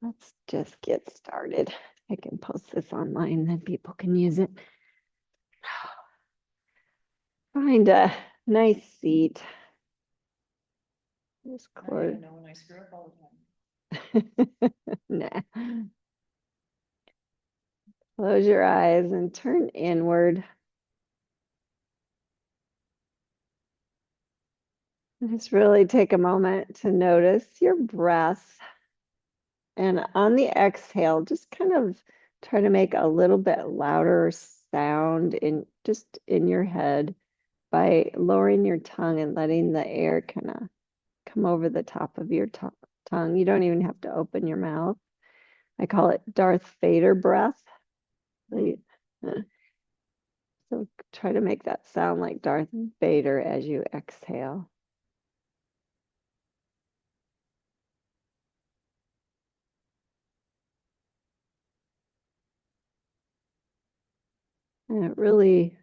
Let's just get started. I can post this online, then people can use it. Find a nice seat. Just I close. know when I screw up all Nah. Close your eyes and turn inward. Just really take a moment to notice your breath. And on the exhale, just kind of try to make a little bit louder sound in your head by lowering your tongue and letting the air kind of come over the top of your tongue. You don't even have to open your mouth. I call it Darth Vader breath. uh, So try to make that sound like Darth Vader as you exhale. And it really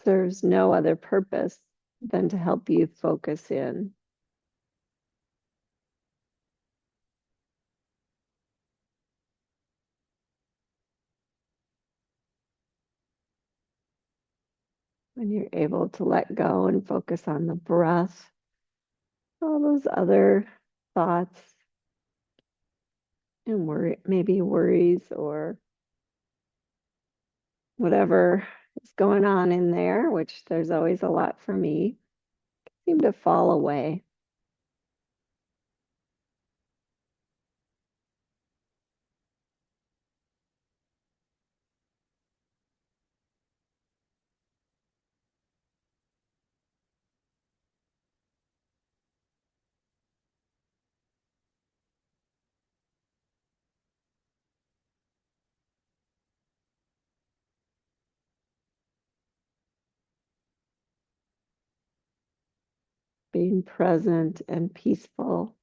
serves no other purpose than to help you focus in. When you're able to let go and focus on the breath, all those other thoughts and maybe worries or whatever is going on in there, which there's always a lot for me, seem to fall away. Being present and peaceful.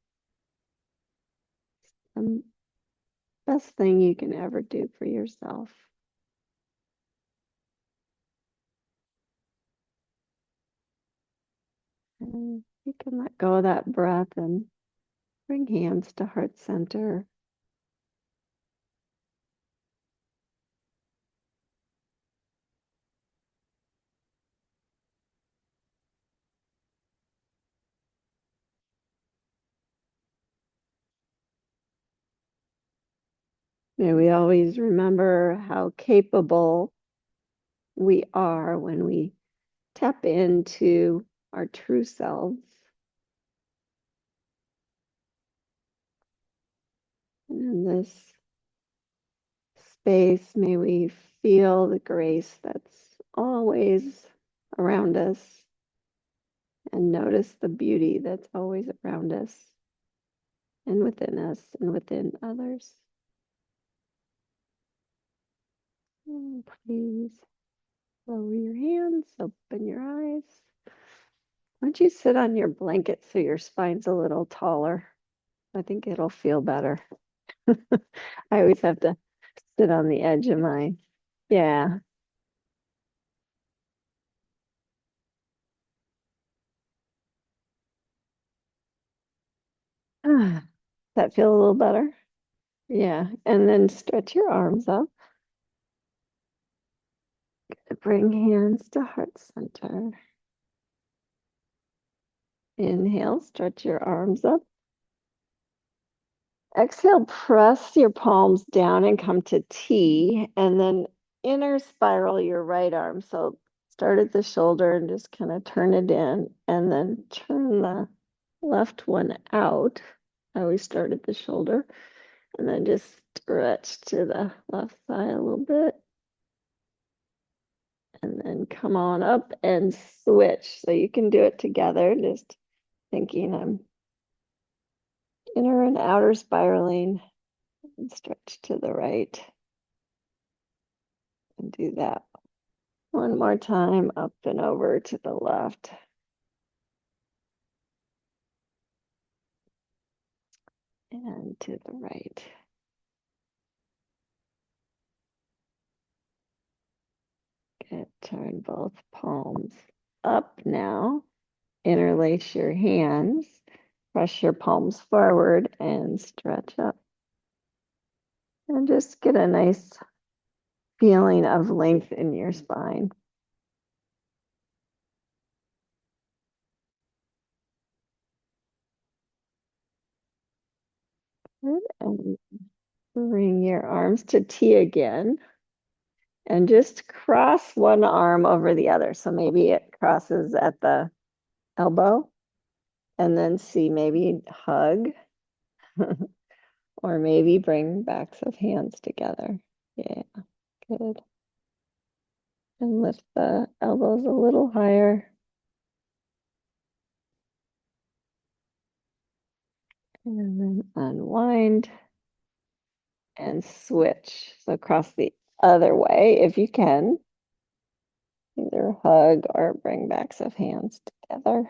The best thing you can ever do for yourself. And you can let go of that breath and bring hands to heart center. May we always remember how capable we are when we tap into our true selves. And in this space, may we feel the grace that's always around us and notice the beauty that's always around us and within others. And please lower your hands, open your eyes. Why don't you sit on your blanket so your spine's a little taller? I think it'll feel better. I always have to sit on the edge of mine. Yeah. Does that feel a little better? Yeah. And then stretch your arms up. Bring hands to heart center. Inhale, stretch your arms up. Exhale, press your palms down and come to T, and then inner spiral your right arm. So start at the shoulder and just kind of turn it in, and then turn the left one out. I always start at the shoulder, and then just stretch to the left side a little bit. And then come on up and switch. So you can do it together, just thinking I'm inner and outer spiraling, and stretch to the right. And do that one more time, up and over to the left. And to the right. Good. Turn both palms up now. Interlace your hands. Press your palms forward and stretch up. And just get a nice feeling of length in your spine. Good. And bring your arms to T again. And just cross one arm over the other. So maybe it crosses at the elbow. And then see, maybe hug. Or maybe bring backs of hands together. Yeah, good. And lift the elbows a little higher. And then unwind and switch. So cross the other way if you can. Either hug or bring backs of hands together.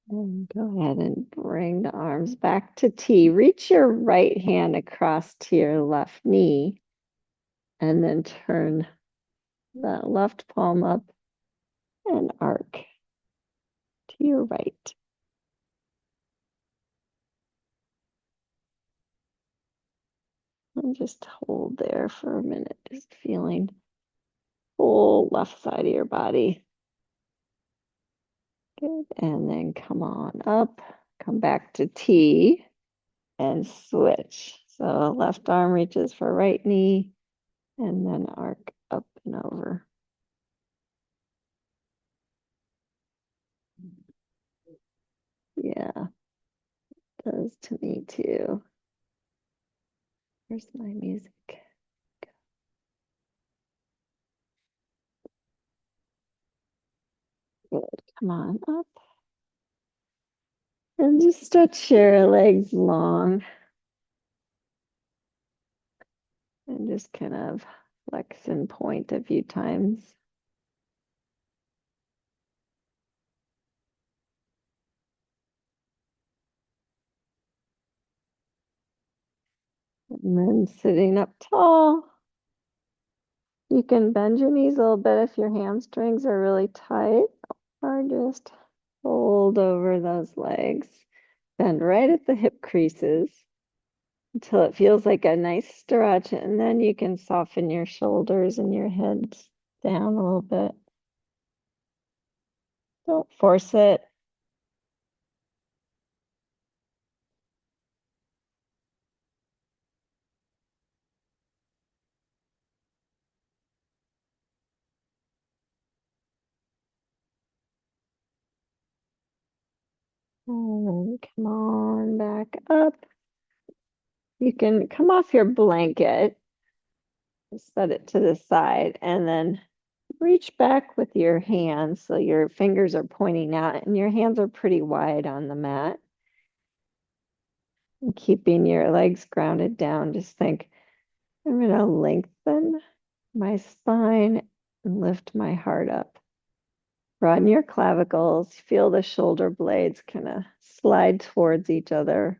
And go ahead and bring the arms back to T. Reach your right hand across to your left knee and then turn that left palm up and arc to your right. And just hold there for a minute, just feeling whole left side of your body. Good. And then come on up, come back to T and switch. So left arm reaches for right knee and then arc up and over. Yeah, it does to me too. Where's my music? Good. Come on up. And just stretch your legs long. And just kind of flex and point a few times. And then sitting up tall. You can bend your knees a little bit if your hamstrings are really tight, or just hold over those legs. Bend right at the hip creases until it feels like a nice stretch, and then you can soften your shoulders and your head down a little bit. Don't force it. And come on back up. You can come off your blanket, set it to the side, and then reach back with your hands so your fingers are pointing out and your hands are pretty wide on the mat. And keeping your legs grounded down, just think, I'm going to lengthen my spine and lift my heart up. Broaden your clavicles, feel the shoulder blades kind of slide towards each other.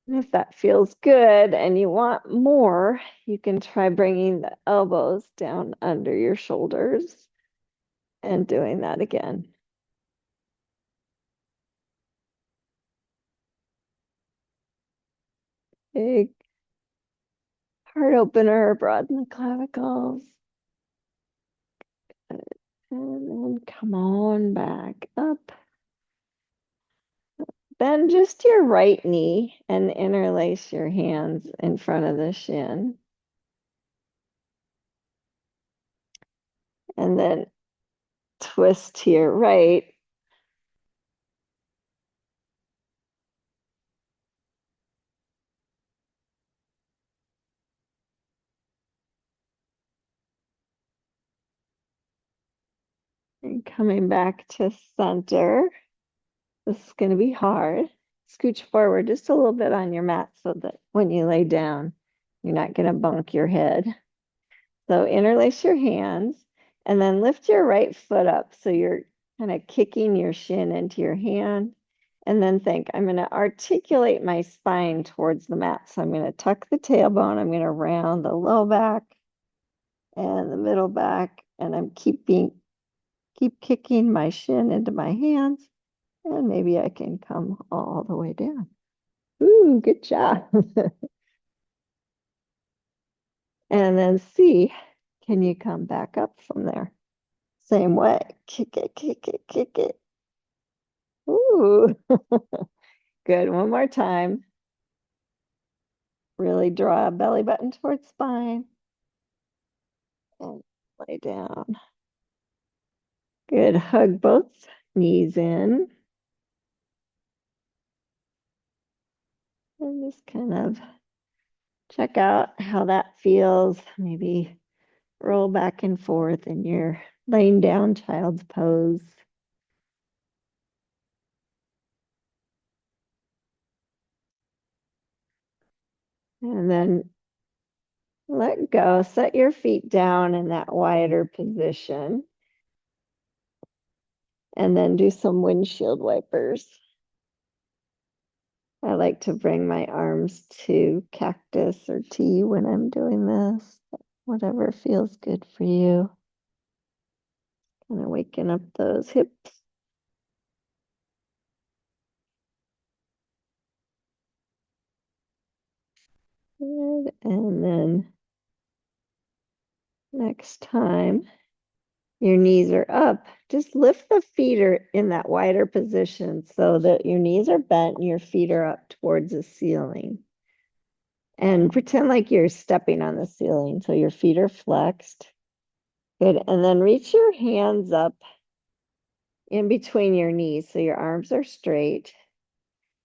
And if that feels good and you want more, you can try bringing the elbows down under your shoulders and doing that again. Big heart opener, broaden the clavicles. And then come on back up. Bend just your right knee and interlace your hands in front of the shin. And then twist to your right. And coming back to center. This is going to be hard. Scooch forward just a little bit on your mat so that when you lay down, you're not going to bunk your head. So interlace your hands and then lift your right foot up. So you're kind of kicking your shin into your hand And then think, I'm going to articulate my spine towards the mat. So I'm going to tuck the tailbone. I'm going to round the low back and the middle back. And I'm keep kicking my shin into my hands. And maybe I can come all the way down. Ooh, good job. And then see, can you come back up from there? Same way. Kick it, kick it, kick it. Ooh, good. One more time. Really draw a belly button towards spine and lay down. Good. Hug both knees in and just kind of check out how that feels. Maybe roll back and forth in your laying down child's pose. And then let go. Set your feet down in that wider position. And then do some windshield wipers. I like to bring my arms to cactus or T when I'm doing this. Whatever feels good for you. Kind of waking up those hips. Good. And then next time your knees are up, just lift the feet are in that wider position so that your knees are bent and your feet are up towards the ceiling. And pretend like you're stepping on the ceiling. So your feet are flexed. Good. And then reach your hands up in between your knees so your arms are straight.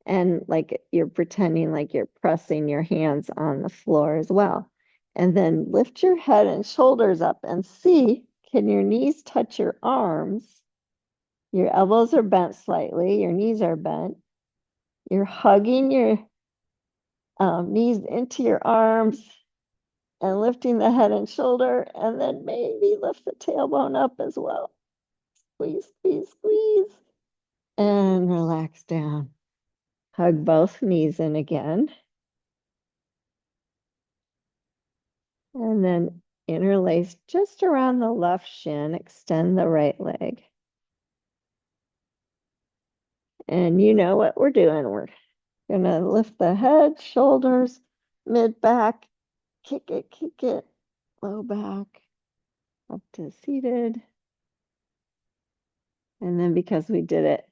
And like you're pretending like you're pressing your hands on the floor as well. And then lift your head and shoulders up and see, can your knees touch your arms? Your elbows are bent slightly, your knees are bent. You're hugging your knees into your arms and lifting the head and shoulder, and then maybe lift the tailbone up as well. Squeeze, squeeze, squeeze, and relax down. Hug both knees in again. And then interlace just around the left shin, extend the right leg. And you know what we're doing. We're going to lift the head, shoulders, mid back, kick it, low back, up to seated. And then because we did it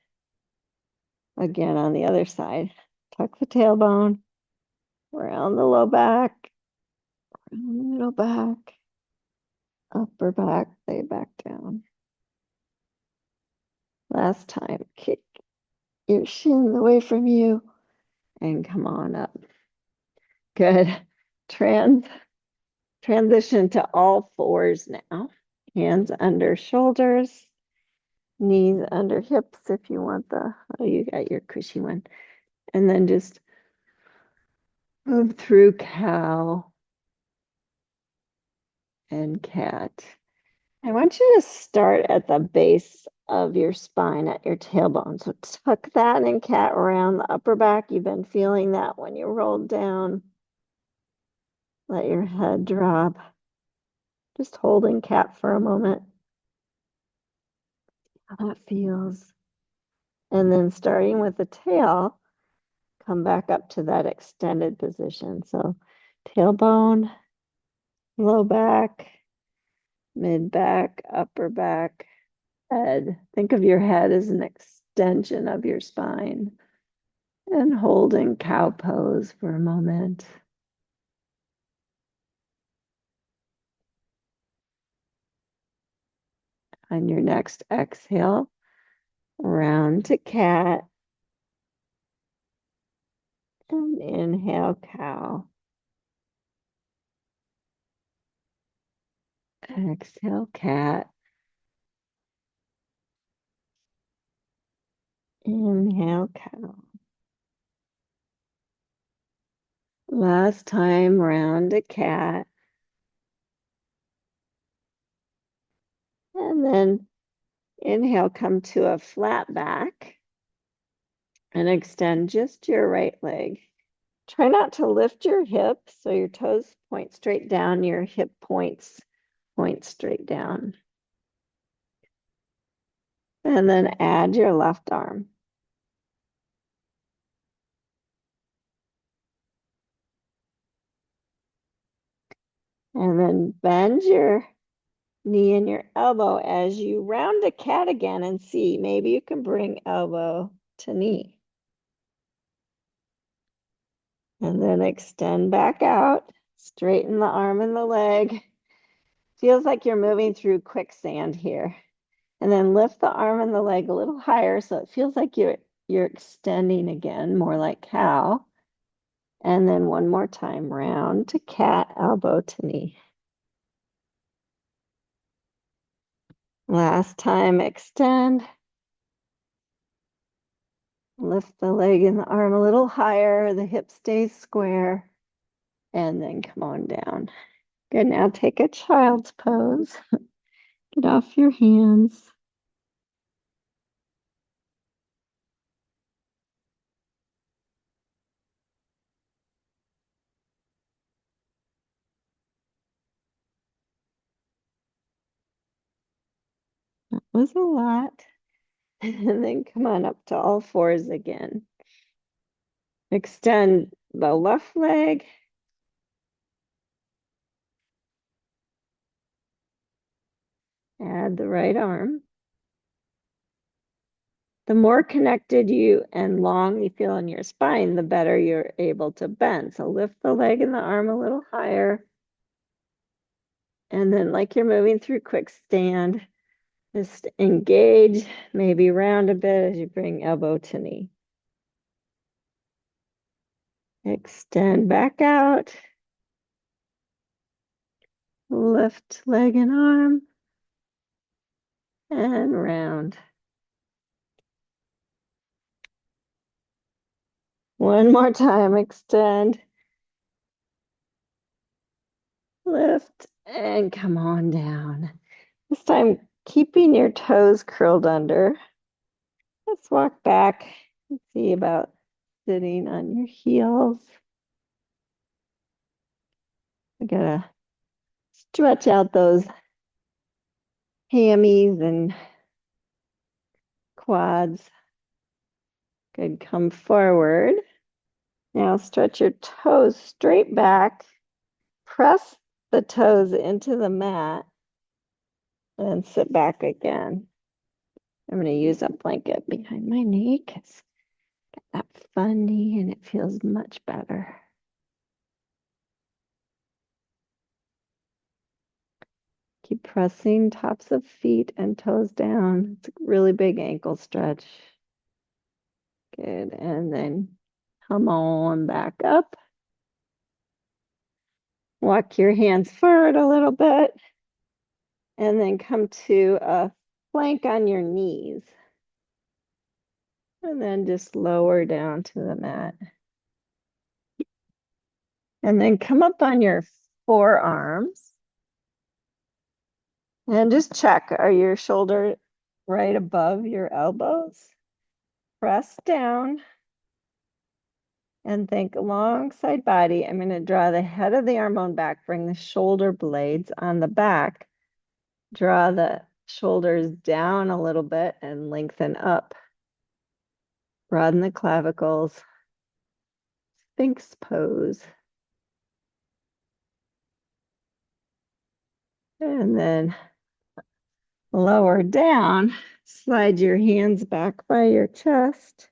again on the other side, tuck the tailbone, around the low back, around the middle back, upper back, lay back down. Last time, kick your shins away from you and come on up. Good. Transition to all fours now. Hands under shoulders, knees under hips if you want oh, you got your cushy one. And then just move through cow and cat. I want you to start at the base of your spine at your tailbone. So tuck that in cat around the upper back. You've been feeling that when you rolled down. Let your head drop. Just holding cat for a moment. How that feels. And then starting with the tail, come back up to that extended position. So tailbone, low back, mid back, upper back, head. Think of your head as an extension of your spine. And holding cow pose for a moment. On your next exhale, round to cat. And inhale, cow. Exhale, cat. Inhale, cow. Last time, round to cat. And then inhale, come to a flat back. and extend just your right leg. Try not to lift your hips so your toes point straight down, your hip points point straight down. And then add your left arm. And then bend your knee and your elbow as you round a cat again and see. Maybe you can bring elbow to knee. And then extend back out, straighten the arm and the leg. Feels like you're moving through quicksand here. And then lift the arm and the leg a little higher so it feels like you're extending again, more like cow. And then one more time, round to cat, elbow to knee. Last time, extend. Lift the leg and the arm a little higher, the hip stays square, and then come on down. Good, now take a child's pose. Get off your hands. That was a lot. And then come on up to all fours again. Extend the left leg. Add the right arm. The more connected you and long you feel in your spine, the better you're able to bend. So lift the leg and the arm a little higher. And then like you're moving through quick stand, just engage, maybe round a bit as you bring elbow to knee. Extend back out. Lift leg and arm. And round. One more time, extend. Lift and come on down. This time, keeping your toes curled under. Let's walk back and see about sitting on your heels. We gotta stretch out those hammies and quads. Good, come forward. Now stretch your toes straight back. Press the toes into the mat and sit back again. I'm going to use a blanket behind my knee because I got that fun knee and it feels much better. Keep pressing tops of feet and toes down. It's a really big ankle stretch. Good. And then come on back up. Walk your hands forward a little bit. And then come to a plank on your knees. And then just lower down to the mat. And then come up on your forearms. And just check, are your shoulders right above your elbows? Press down and think long side body. I'm going to draw the head of the arm bone back, bring the shoulder blades on the back, draw the shoulders down a little bit and lengthen up. Broaden the clavicles. Sphinx pose. And then lower down, slide your hands back by your chest.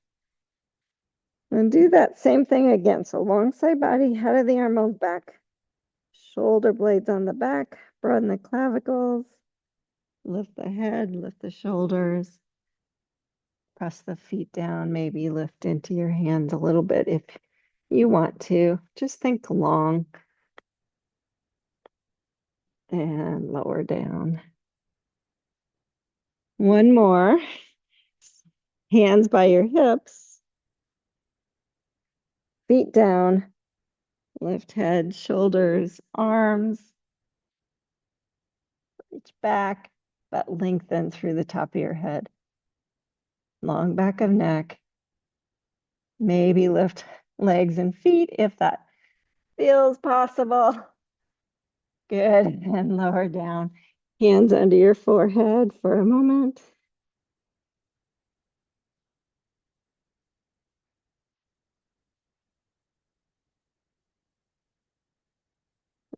And do that same thing again. So long side body, head of the arm bones back, shoulder blades on the back, broaden the clavicles, lift the head, lift the shoulders, press the feet down, maybe lift into your hands a little bit if you want to. Just think long and lower down. One more. Hands by your hips, feet down, lift head, shoulders, arms, reach back, but lengthen through the top of your head. Long back of neck. Maybe lift legs and feet if that feels possible. Good. And lower down. Hands under your forehead for a moment.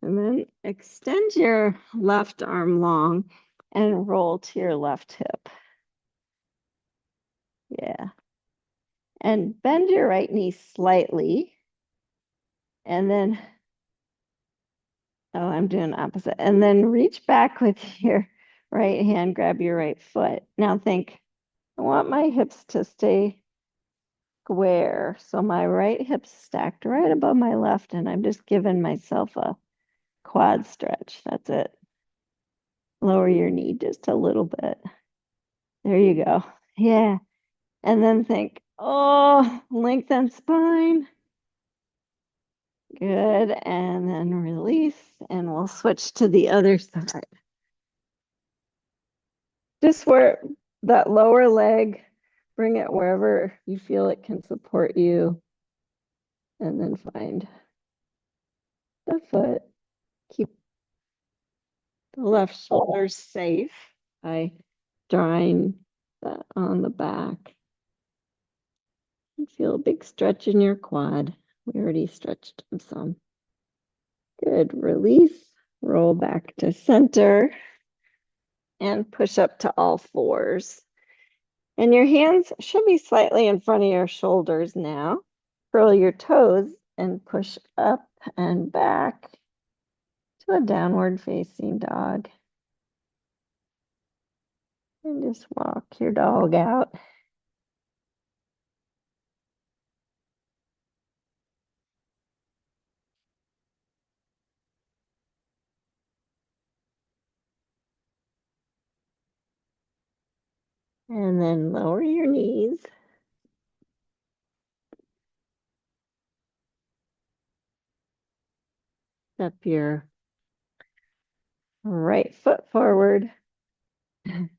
And then extend your left arm long and roll to your left hip. Yeah. And bend your right knee slightly. And then, oh, I'm doing opposite. And then reach back with your right hand, grab your right foot. Now think, I want my hips to stay square. So my right hip's stacked right above my left, and I'm just giving myself a quad stretch. That's it. Lower your knee just a little bit. There you go. Yeah. And then think, oh, lengthen spine. Good. And then release, and we'll switch to the other side. Just where that lower leg, bring it wherever you feel it can support you. And then find the foot. Keep the left shoulder safe by drawing that on the back. You feel a big stretch in your quad. We already stretched them some. Good. Release. Roll back to center and push up to all fours. And your hands should be slightly in front of your shoulders now. Curl your toes and push up and back to a downward facing dog. And just walk your dog out. And then lower your knees. Step your right foot forward. Or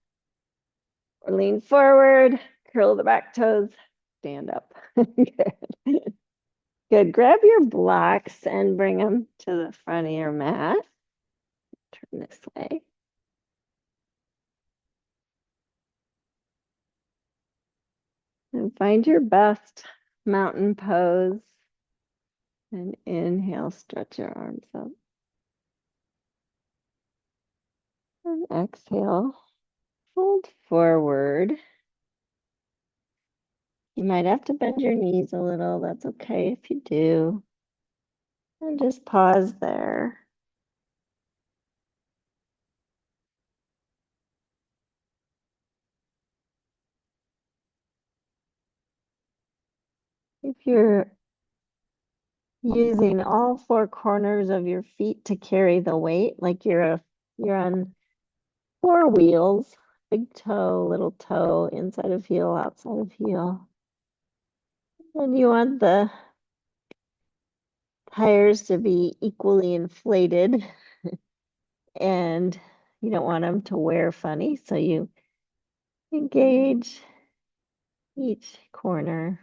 lean forward, curl the back toes, stand up. Good. Good. Grab your blocks and bring them to the front of your mat. Turn this way. And find your best mountain pose. And inhale, stretch your arms up. And exhale, fold forward. You might have to bend your knees a little. That's okay if you do. And just pause there. If you're using all four corners of your feet to carry the weight, like you're on four wheels, big toe, little toe, inside of heel, outside of heel. And you want the tires to be equally inflated and you don't want them to wear funny, so you engage each corner.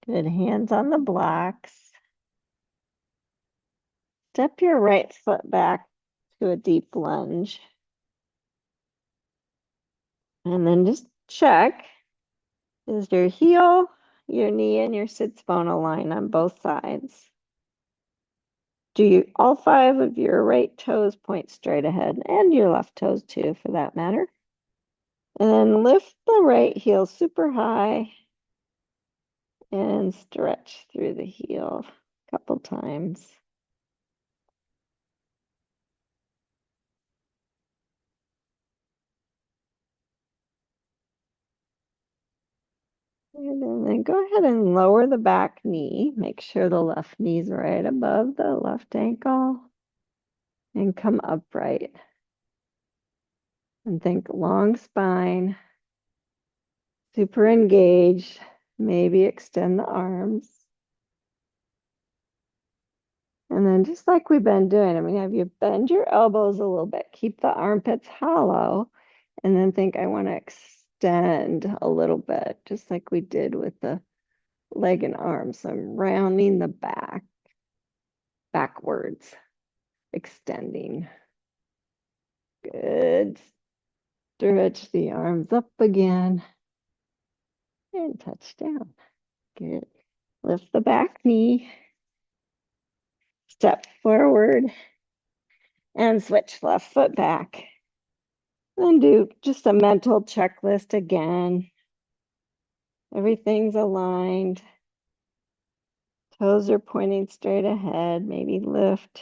Good. Hands on the blocks. Step your right foot back to a deep lunge. And then just check, is your heel, your knee, and your sits bone align on both sides? Do you, all five of your right toes point straight ahead, and your left toes too, for that matter? And then lift the right heel super high and stretch through the heel a couple times. And then go ahead and lower the back knee. Make sure the left knee's right above the left ankle. And come upright. And think long spine, super engaged. Maybe extend the arms. And then just like we've been doing, I'm gonna have you bend your elbows a little bit. Keep the armpits hollow. And then think, I want to extend a little bit, just like we did with the leg and arm. So I'm rounding the back, backwards, extending. Good. Stretch the arms up again and touch down. Good. Lift the back knee, step forward, and switch left foot back. Then do just a mental checklist again. Everything's aligned. Toes are pointing straight ahead. Maybe lift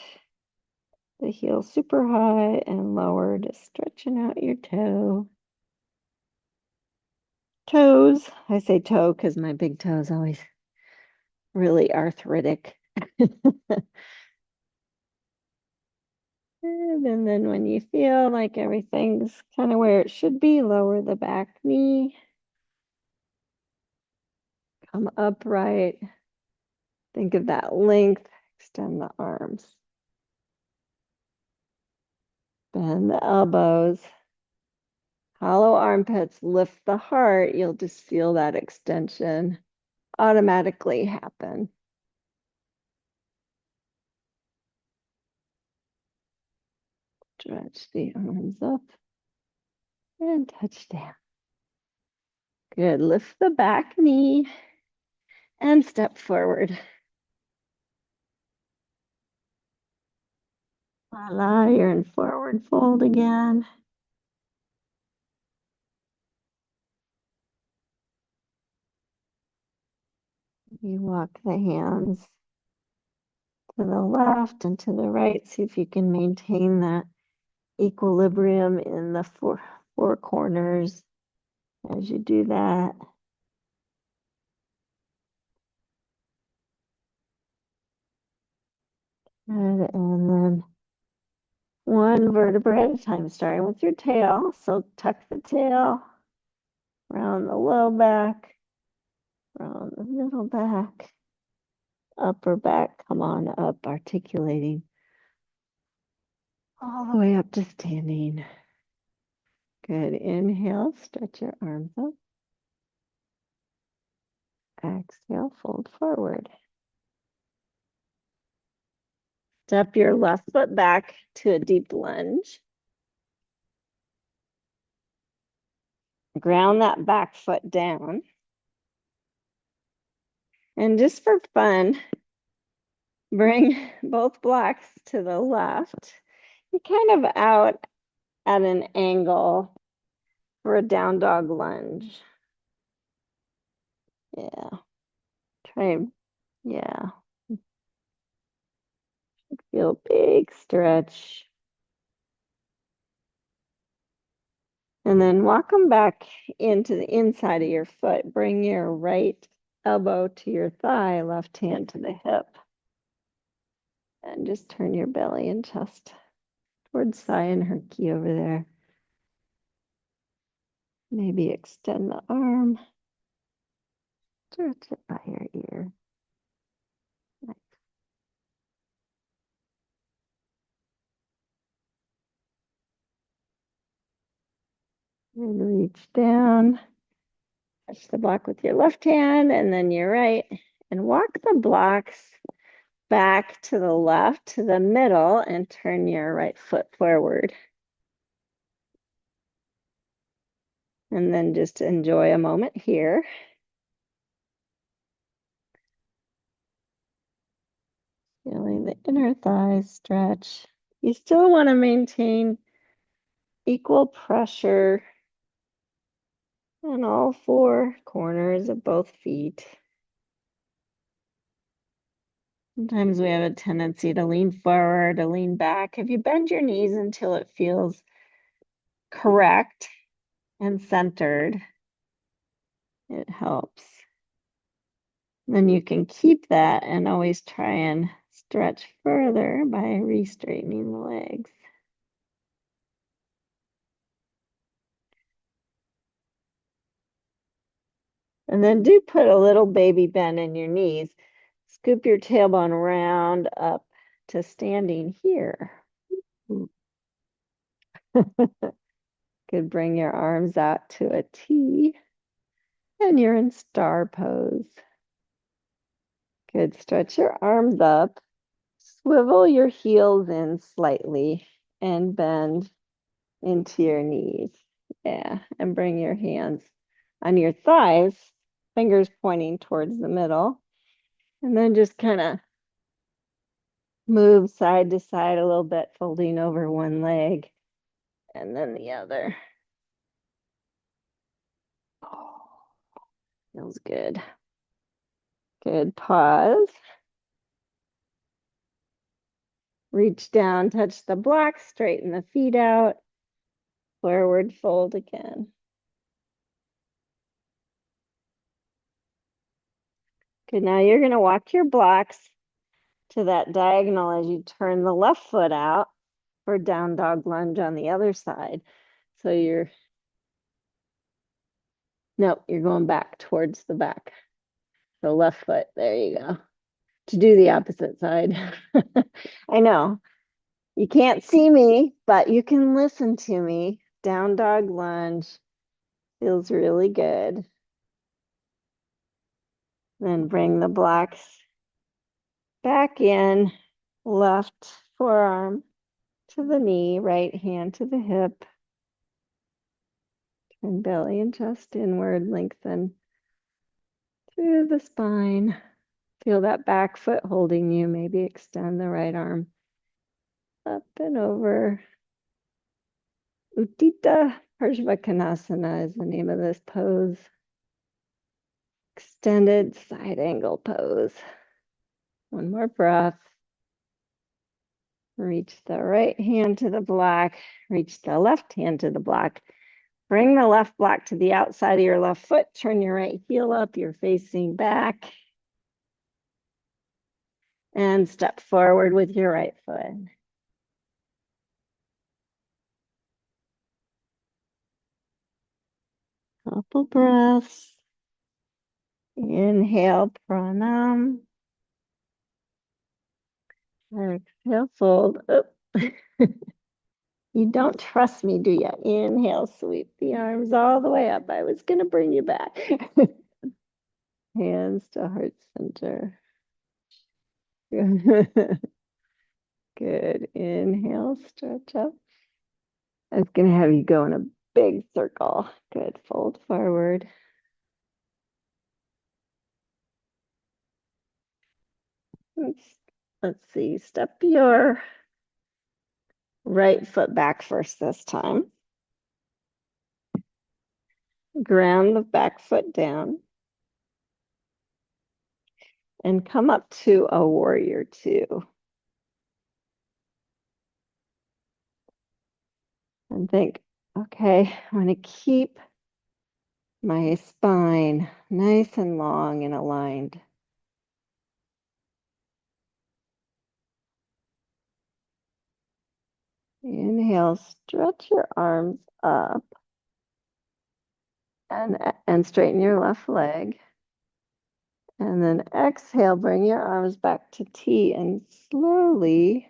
the heel super high and lower, just stretching out your toes. I say toe because my big toe is always really arthritic. And then when you feel like everything's kind of where it should be, lower the back knee. Come upright. Think of that length. Extend the arms. Bend the elbows. Hollow armpits. Lift the heart. You'll just feel that extension automatically happen. Stretch the arms up and touch down. Good. Lift the back knee and step forward. Voila, you're in forward fold again. You walk the hands to the left and to the right. See if you can maintain that equilibrium in the four corners as you do that. Good. And then one vertebra at a time, starting with your tail. So tuck the tail, round the low back, round the middle back, upper back. Come on up, articulating all the way up to standing. Good. Inhale, stretch your arms up. Exhale, fold forward. Step your left foot back to a deep lunge. Ground that back foot down. And just for fun, bring both blocks to the left. You're kind of out at an angle for a down dog lunge. Yeah. Try, yeah. Feel big stretch. And then walk them back into the inside of your foot. Bring your right elbow to your thigh, left hand to the hip. And just turn your belly and chest towards thigh and herky over there. Maybe extend the arm. Stretch it by your ear. Nice. And reach down. Touch the block with your left hand and then your right. And walk the blocks back to the left, to the middle, and turn your right foot forward. And then just enjoy a moment here. Feeling the inner thighs stretch. You still want to maintain equal pressure on all four corners of both feet. Sometimes we have a tendency to lean forward, to lean back. If you bend your knees until it feels correct and centered, it helps. Then you can keep that and always try and stretch further by re-straightening the legs. And then do put a little baby bend in your knees. Scoop your tailbone round up to standing here. Good, bring your arms out to a T, and you're in star pose. Good, stretch your arms up, swivel your heels in slightly, and bend into your knees. Yeah, and bring your hands on your thighs, fingers pointing towards the middle, and then just kind of move side to side a little bit, folding over one leg and then the other. Oh, feels good. Good. Pause. Reach down, touch the block, straighten the feet out, forward fold again. Good. Now you're going to walk your blocks to that diagonal as you turn the left foot out for down dog lunge on the other side. So you're going back towards the back. So left foot, there you go. To do the opposite side. I know you can't see me, but you can listen to me. Down dog lunge feels really good. Then bring the blocks back in, left forearm to the knee, right hand to the hip. Turn belly and chest inward, lengthen through the spine. Feel that back foot holding you. Maybe extend the right arm up and over. Uttita Parshvakonasana is the name of this pose. Extended side angle pose. One more breath. Reach the right hand to the block. Reach the left hand to the block. Bring the left block to the outside of your left foot. Turn your right heel up. You're facing back. And step forward with your right foot. Couple breaths. Inhale, pranam. Exhale, fold. Oh. You don't trust me, do you? Inhale, sweep the arms all the way up. I was going to bring you back. Hands to heart center. Good. Inhale, stretch up. I was going to have you go in a big circle. Good. Fold forward. Let's see. Step your right foot back first this time. Ground the back foot down. And come up to a warrior two. And think, okay, I'm going to keep my spine nice and long and aligned. Inhale, stretch your arms up and straighten your left leg. And then exhale, bring your arms back to T and slowly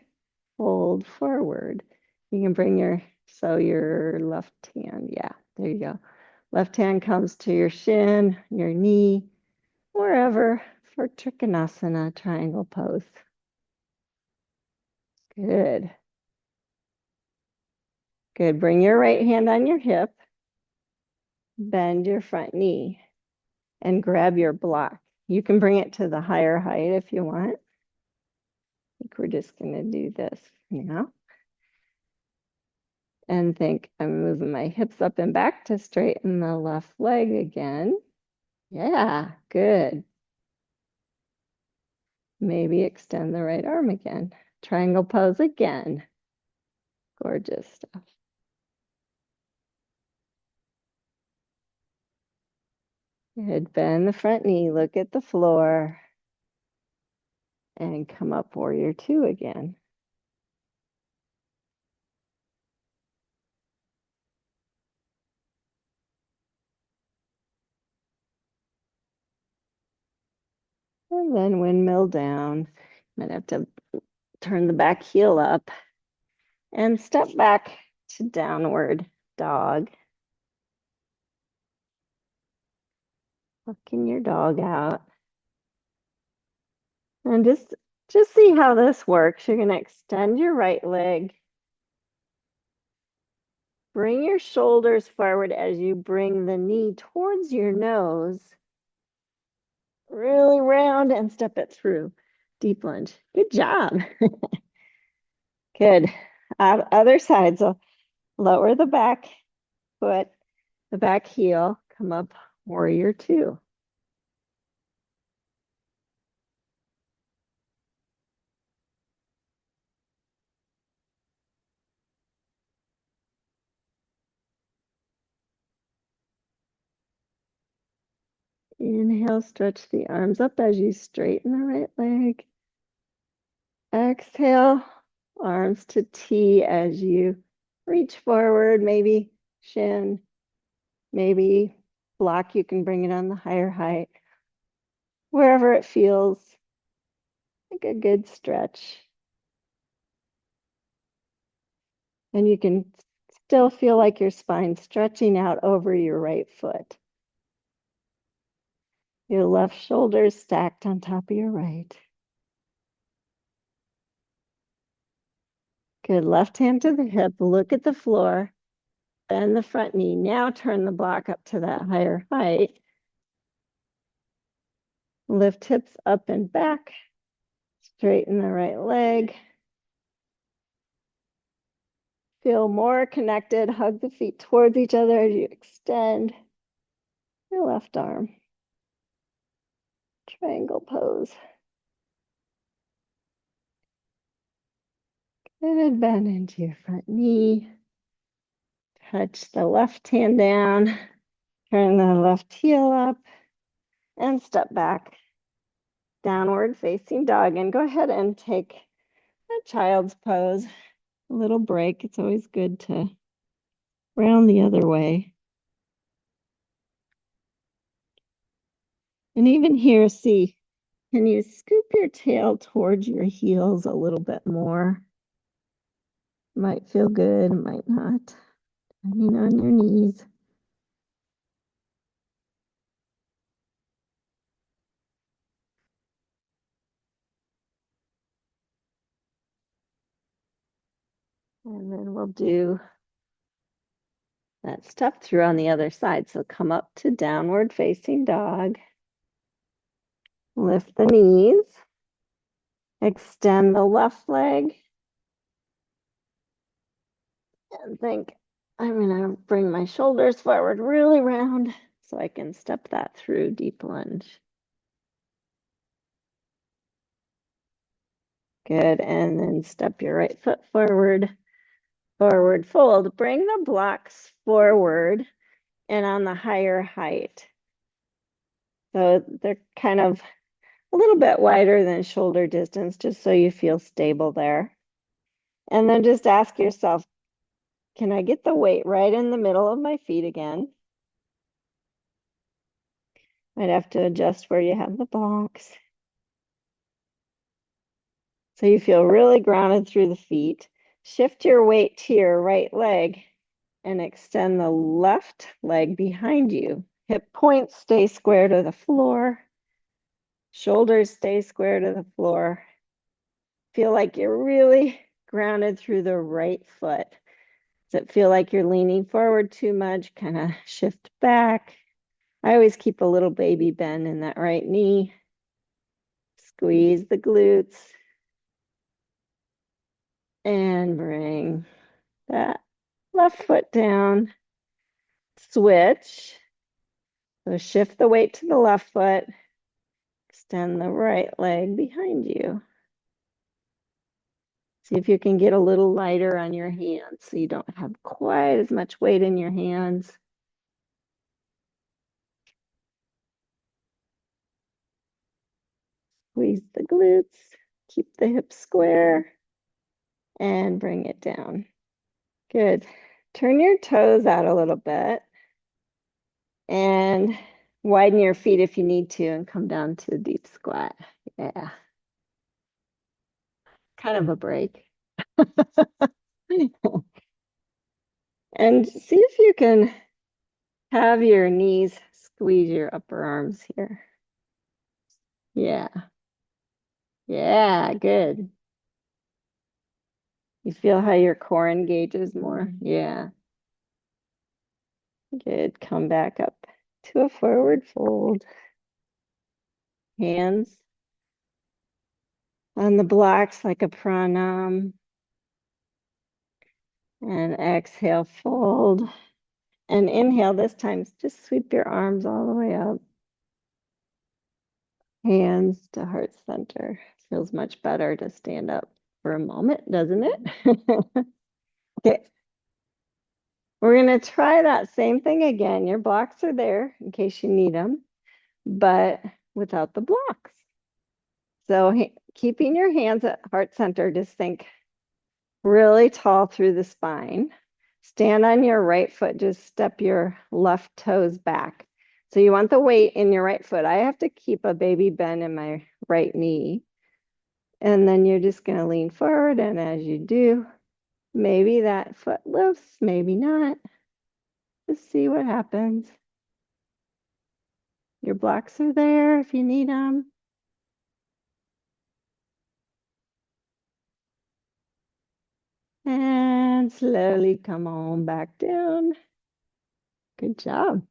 fold forward. You can bring your left hand, yeah, there you go. Left hand comes to your shin, your knee, wherever for trikonasana, triangle pose. Good. Good. Bring your right hand on your hip, bend your front knee, and grab your block. You can bring it to the higher height if you want. I think we're just going to do this now. And think I'm moving my hips up and back to straighten the left leg again. Yeah, good. Maybe extend the right arm again. Triangle pose again. Gorgeous stuff. Good. Bend the front knee, look at the floor, and come up warrior two again. And then windmill down. Might have to turn the back heel up and step back to downward dog. Walking your dog out. And just see how this works. You're going to extend your right leg. Bring your shoulders forward as you bring the knee towards your nose. Really round and step it through. Deep lunge. Good job. Good. Other side. So lower the back foot, the back heel. Come up, warrior two. Inhale, stretch the arms up as you straighten the right leg. Exhale, arms to T as you reach forward, maybe shin, maybe block. You can bring it on the higher height, wherever it feels like a good stretch. And you can still feel like your spine stretching out over your right foot. Your left shoulder is stacked on top of your right. Good. Left hand to the hip. Look at the floor. Bend the front knee. Now turn the block up to that higher height. Lift hips up and back. Straighten the right leg. Feel more connected. Hug the feet towards each other as you extend your left arm. Triangle pose. Good. Bend into your front knee. Touch the left hand down. Turn the left heel up and step back. Downward facing dog. And go ahead and take a child's pose. A little break. It's always good to round the other way. And even here, see, can you scoop your tail towards your heels a little bit more? Might feel good, might not, depending on your knees. And then we'll do that step through on the other side. So come up to downward facing dog. Lift the knees. Extend the left leg. And think, I'm going to bring my shoulders forward really round so I can step that through deep lunge. Good. And then step your right foot forward, forward fold. Bring the blocks forward and on the higher height. So they're kind of a little bit wider than shoulder distance, just so you feel stable there. And then just ask yourself, can I get the weight right in the middle of my feet again? Might have to adjust where you have the blocks. So you feel really grounded through the feet. Shift your weight to your right leg and extend the left leg behind you. Hip points stay square to the floor. Shoulders stay square to the floor. Feel like you're really grounded through the right foot. Does it feel like you're leaning forward too much? Kind of shift back. I always keep a little baby bend in that right knee. Squeeze the glutes. And bring that left foot down. Switch. So shift the weight to the left foot. Extend the right leg behind you. See if you can get a little lighter on your hands so you don't have quite as much weight in your hands. Squeeze the glutes, keep the hips square, and bring it down. Good. Turn your toes out a little bit and widen your feet if you need to and come down to a deep squat. Yeah. Kind of a break. And see if you can have your knees squeeze your upper arms here. Yeah. Yeah, good. You feel how your core engages more? Yeah. Good. Come back up to a forward fold. Hands on the blocks like a pranam. And exhale, fold. And inhale this time, just sweep your arms all the way up. Hands to heart center. Feels much better to stand up for a moment, doesn't it? Okay. We're going to try that same thing again. Your blocks are there in case you need them, but without the blocks. So keeping your hands at heart center, just think really tall through the spine. Stand on your right foot, just step your left toes back. So you want the weight in your right foot. I have to keep a baby bend in my right knee. And then you're just going to lean forward. And as you do, maybe that foot lifts, maybe not. Just see what happens. Your blocks are there if you need them. And slowly come on back down. Good job.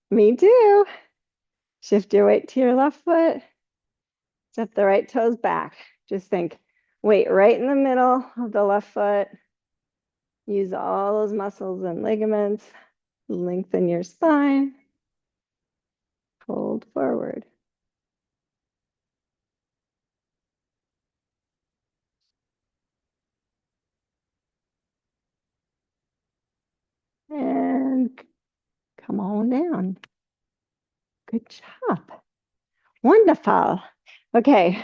Me too. Shift your weight to your left foot. Step the right toes back. Just think, weight right in the middle of the left foot. Use all those muscles and ligaments. Lengthen your spine. Fold forward. And come on down. Good job. Wonderful. Okay.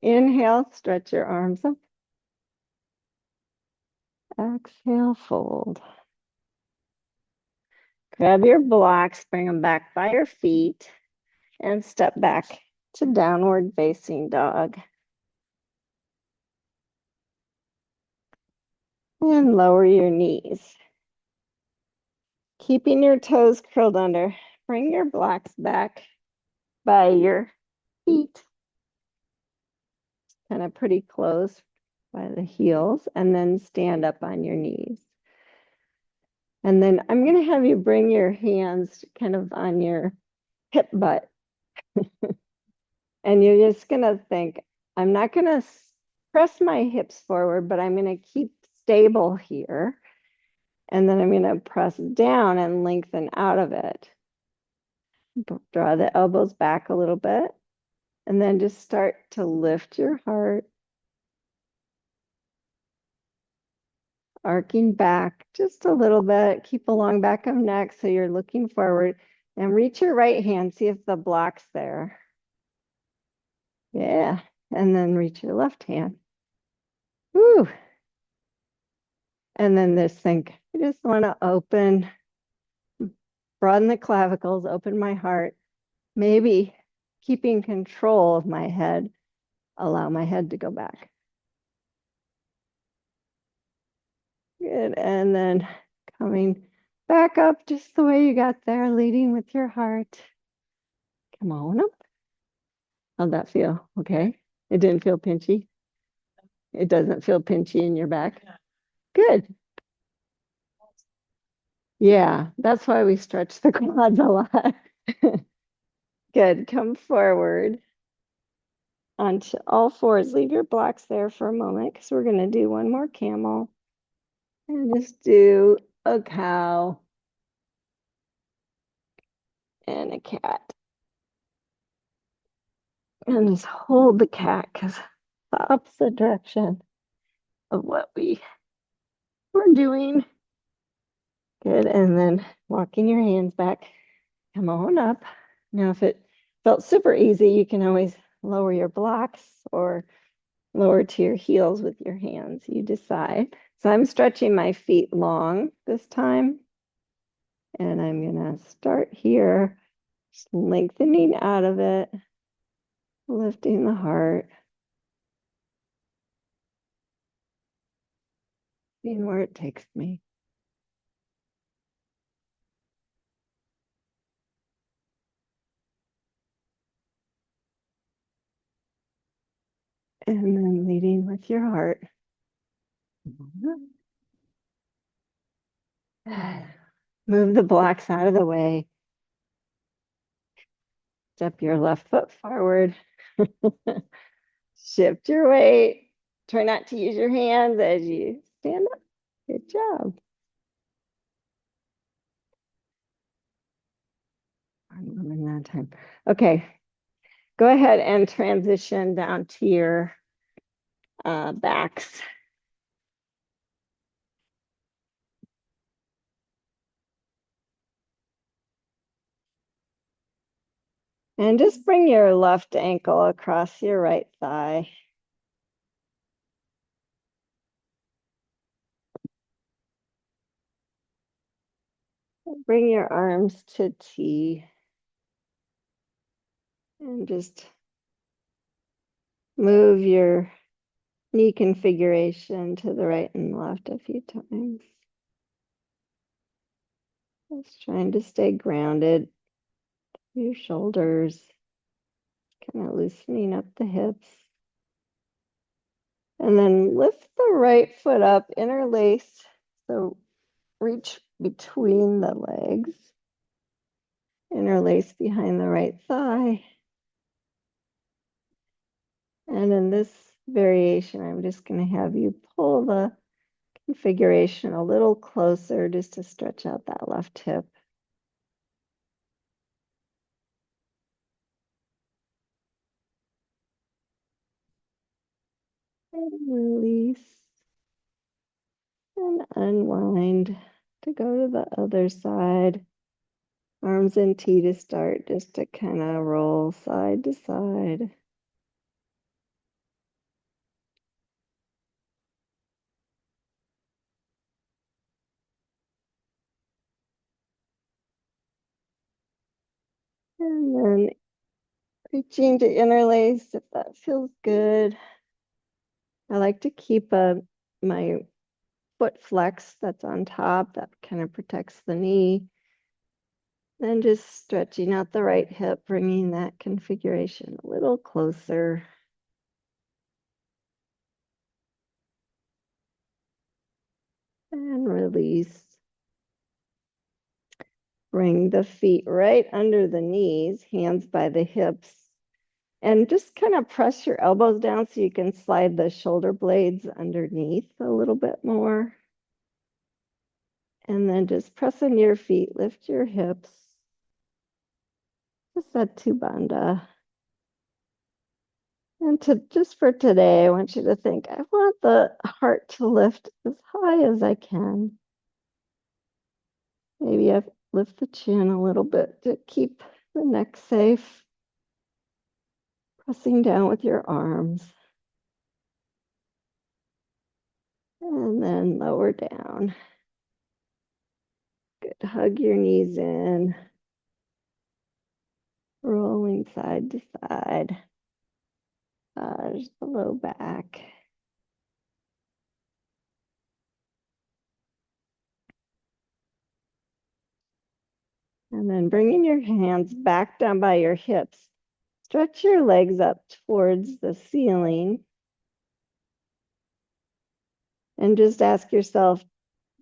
Inhale, stretch your arms up. Exhale, fold. Grab your blocks, bring them back by your feet, and step back to downward facing dog. And lower your knees. Keeping your toes curled under. Bring your blocks back by your feet. Kind of pretty close by the heels, and then stand up on your knees. And then I'm going to have you bring your hands kind of on your hip butt. And you're just going to think, I'm not going to press my hips forward, but I'm going to keep stable here. And then I'm going to press down and lengthen out of it. Draw the elbows back a little bit. And then just start to lift your heart. Arcing back just a little bit. Keep a long back of neck so you're looking forward. And reach your right hand. See if the block's there. Yeah. And then reach your left hand. Woo. And then this think, I just want to broaden the clavicles, open my heart. Maybe keeping control of my head, allow my head to go back. Good. And then coming back up just the way you got there, leading with your heart. Come on up. How'd that feel? Okay. It didn't feel pinchy. It doesn't feel pinchy in your back. Good. Yeah, that's why we stretch the quads a lot. Good. Come forward onto all fours. Leave your blocks there for a moment because we're going to do one more camel. And just do a cow and a cat. And just hold the cat because the opposite direction of what we were doing. Good. And then walking your hands back. Come on up. Now, if it felt super easy, you can always lower your blocks or lower to your heels with your hands. You decide. So I'm stretching my feet long this time. And I'm going to start here, just lengthening out of it, lifting the heart. seeing where it takes me. And then leading with your heart. Move the blocks out of the way. Step your left foot forward. Shift your weight. Try not to use your hands as you stand up. Good job. I'm running out of time. Okay, go ahead and transition down to your backs. And just bring your left ankle across your right thigh. Bring your arms to T. And just move your knee configuration to the right and left a few times. Just trying to stay grounded. Your shoulders, kind of loosening up the hips. And then lift the right foot up, interlace. So reach between the legs. Interlace behind the right thigh. And in this variation, I'm just going to have you pull the configuration a little closer just to stretch out that left hip. And release and unwind to go to the other side. Arms in T to start, just to kind of roll side to side. And then reaching to interlace if that feels good. I like to keep my foot flex that's on top, that kind of protects the knee. Then just stretching out the right hip, bringing that configuration a little closer. And release. Bring the feet right under the knees, hands by the hips. And just kind of press your elbows down so you can slide the shoulder blades underneath a little bit more. And then just press into your feet, lift your hips. Just that bandha. And just for today, I want you to think, I want the heart to lift as high as I can. Maybe I lift the chin a little bit to keep the neck safe. Pressing down with your arms. And then lower down. Good. Hug your knees in. Rolling side to side. Just the low back. And then bringing your hands back down by your hips. Stretch your legs up towards the ceiling. And just ask yourself,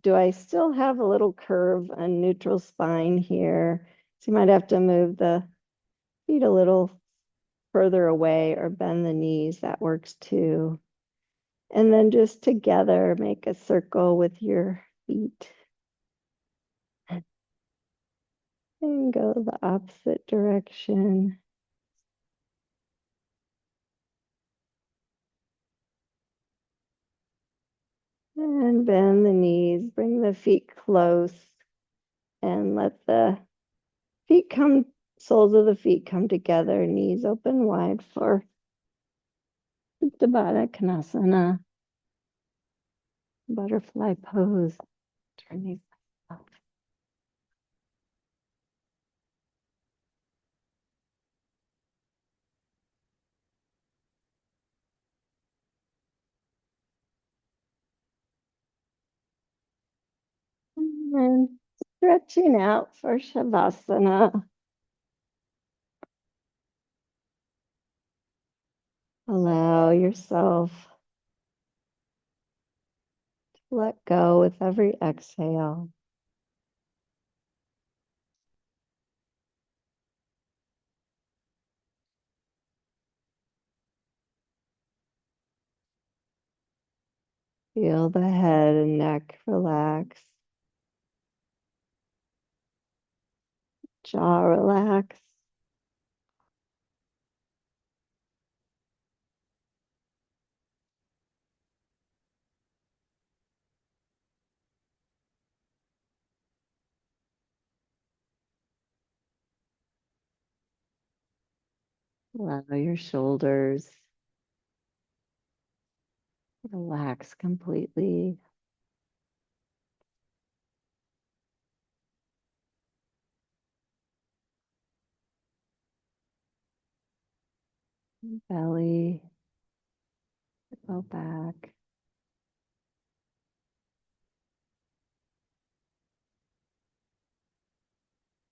do I still have a little curve and neutral spine here? So you might have to move the feet a little further away or bend the knees. That works too. And then just together, make a circle with your feet. And go the opposite direction. And bend the knees, bring the feet close, and let the feet come, soles of the feet come together, knees open wide for Konasana, butterfly pose. Turn these up. And stretching out for Shavasana. Allow yourself to let go with every exhale. Feel the head and neck relax, jaw relax. Allow your shoulders relax completely. Belly, go back.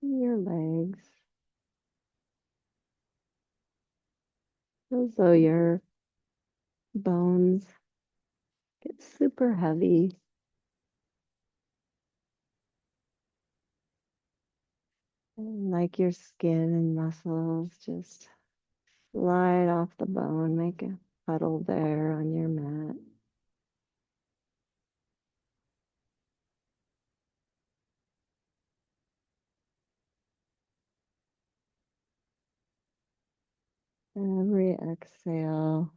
Your legs. As though your bones get super heavy. And like your skin and muscles just slide off the bone, make a puddle there on your mat. Every exhale,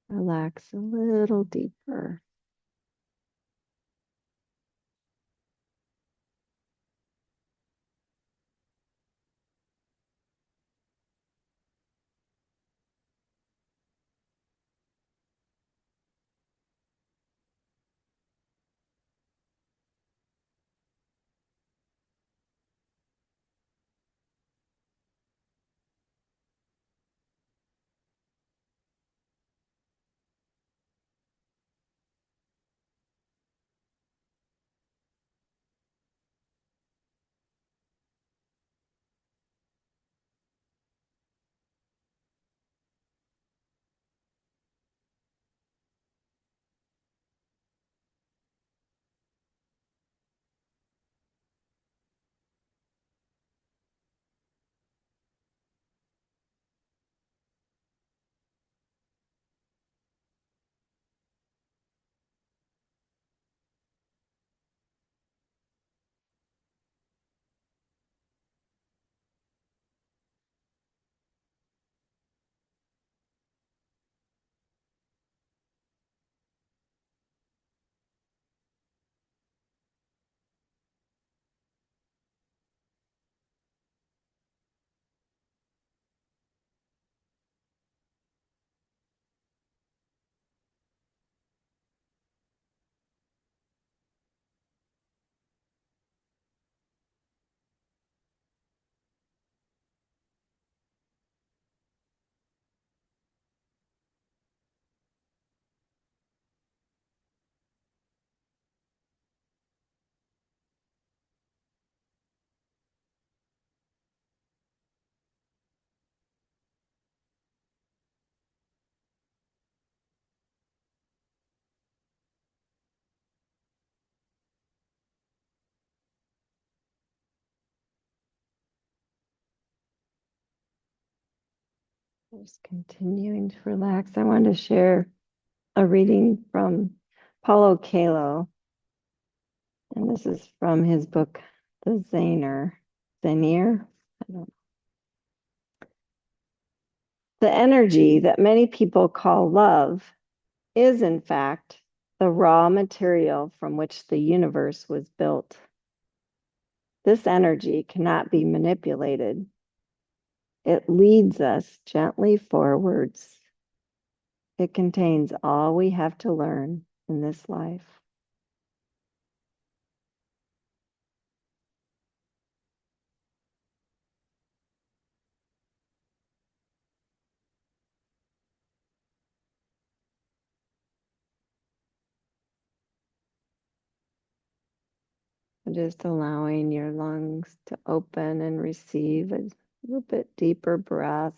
relax a little deeper. Just continuing to relax. I wanted to share a reading from Paulo Coelho, and this is from his book, The Zaner. Zanier? I don't know. The energy that many people call love is, in fact, the raw material from which the universe was built. This energy cannot be manipulated. It leads us gently forwards. It contains all we have to learn in this life. Just allowing your lungs to open and receive a little bit deeper breath,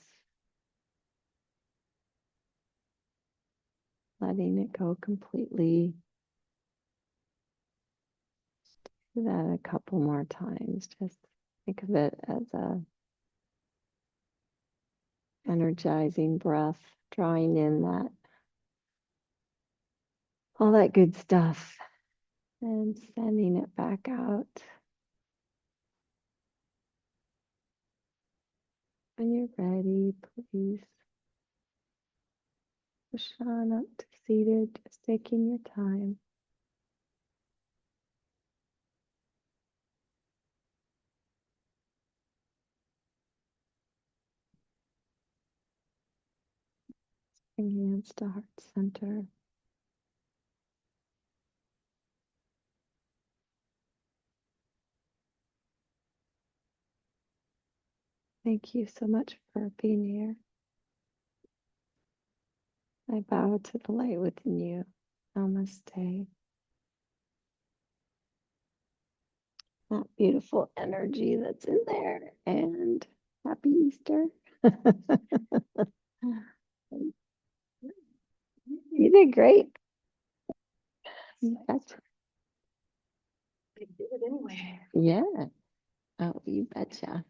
letting it go completely. Do that a couple more times. Just think of it as a energizing breath, drawing in that all that good stuff and sending it back out. When you're ready, please push on up to seated, just taking your time. Bring hands to heart center. Thank you so much for being here. I bow to the light within you. Namaste. That beautiful energy that's in there. And happy Easter. You did great. That's, I did it anyway. yeah. Oh, you betcha.